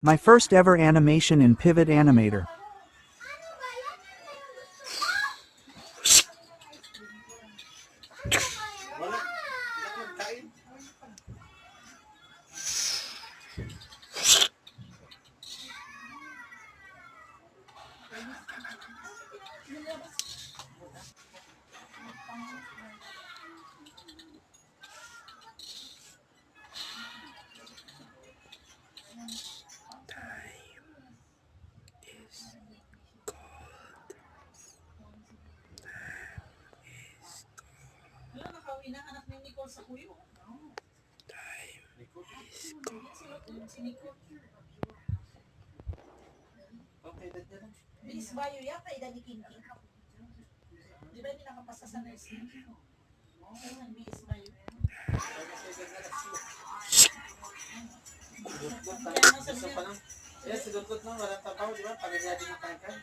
My first ever animation in Pivot Animator. Wala, nakauwi na anak ni Nicole sa kuyo. Si Nicole. Bilis bayo yata, idadi kinki. Di ba hindi nakapasa sa nursing? Ayun, bilis bayo. Yes, si Dudut nang walang tabaw, di ba? Pagkakadi ng tangkay.